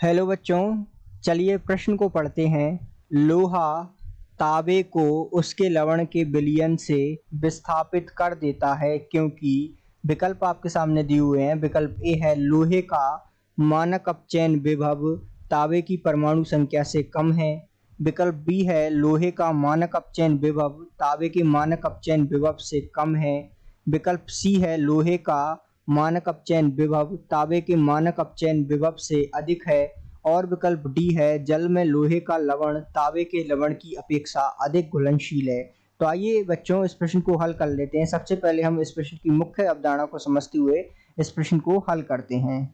Hello बच्चों, चलिए प्रश्न को पढ़ते हैं। लोहा तांबे को उसके लवण के विलयन से विस्थापित कर देता है क्योंकि विकल्प आपके सामने दिए हुए हैं। विकल्प ए है लोहे का मानक अपचयन विभव तांबे की परमाणु संख्या से कम है। विकल्प बी है लोहे का मानक अपचयन विभव तांबे के मानक अपचयन विभव से कम है। विकल्प सी है लोहे का मानक अपचयन विभव तांबे के मानक अपचयन विभव से अधिक है। और विकल्प डी है जल में लोहे का लवण तांबे के लवण की अपेक्षा अधिक घुलनशील है। तो आइए बच्चों इस प्रश्न को हल कर लेते हैं। सबसे पहले हम इस प्रश्न की मुख्य अवधारणा को समझते हुए इस प्रश्न को हल करते हैं।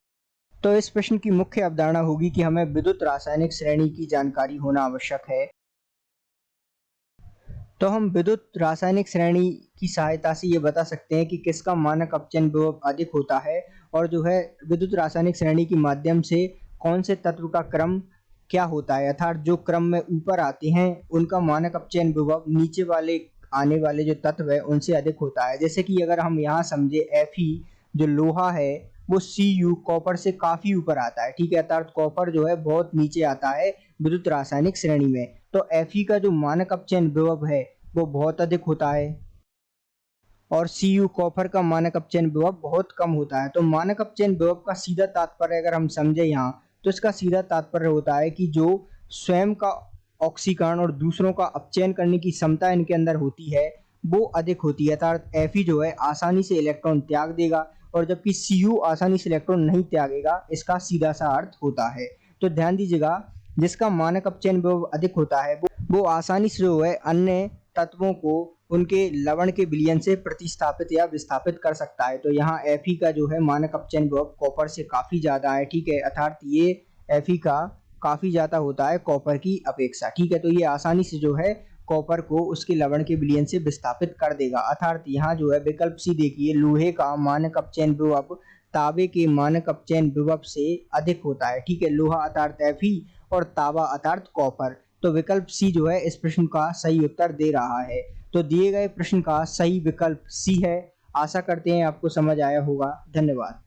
तो इस प्रश्न की मुख्य अवधारणा होगी कि हमें विद्युत रासायनिक श्रेणी की जानकारी होना आवश्यक है। तो हम विद्युत रासायनिक श्रेणी की सहायता से ये बता सकते हैं कि किसका मानक अपचयन विभव अधिक होता है और जो है विद्युत रासायनिक श्रेणी के माध्यम से कौन से तत्व का क्रम क्या होता है, अर्थात जो क्रम में ऊपर आते हैं उनका मानक अपचयन विभव नीचे वाले आने वाले जो तत्व है उनसे अधिक होता है। जैसे कि अगर हम यहाँ समझे Fe जो लोहा है वो Cu कॉपर से काफी ऊपर आता है, ठीक है, अर्थात कॉपर जो है बहुत नीचे आता है विद्युत रासायनिक श्रेणी में। तो Fe का जो मानक अपचयन विभव है वो बहुत अधिक होता है और Cu कॉपर का मानक अपचयन विभव बहुत कम होता है। तो मानक अपचयन विभव का सीधा तात्पर्य अगर हम समझे यहाँ तो इसका सीधा तात्पर्य होता है कि जो स्वयं का ऑक्सीकरण और दूसरों का अपचयन करने की क्षमता इनके अंदर होती है वो अधिक होती है, अर्थात Fe जो है आसानी से इलेक्ट्रॉन त्याग देगा और जबकि Cu आसानी से इलेक्ट्रॉन नहीं त्यागेगा, इसका सीधा सा अर्थ होता है। तो ध्यान दीजिएगा, जिसका मानक अपचयन विभव अधिक होता है वो आसानी से जो है अन्य तत्वों को उनके लवण के विलयन से प्रतिस्थापित या विस्थापित कर सकता है। तो यहाँ Fe का जो है मानक अपचयन विभव कॉपर से काफी ज्यादा है, ठीक है, अर्थात ये Fe का काफी ज्यादा होता है कॉपर की अपेक्षा, ठीक है। तो ये आसानी से जो है कॉपर को उसके लवण के विलयन से विस्थापित कर देगा, अर्थात यहाँ जो है विकल्प सी देखिए लोहे का मानक अपचयन विभव तांबे के मानक अपचयन विभव से अधिक होता है, ठीक है। लोहा अर्थात Fe और तांबा अर्थात कॉपर। तो विकल्प सी जो है इस प्रश्न का सही उत्तर दे रहा है। तो दिए गए प्रश्न का सही विकल्प सी है। आशा करते हैं आपको समझ आया होगा। धन्यवाद।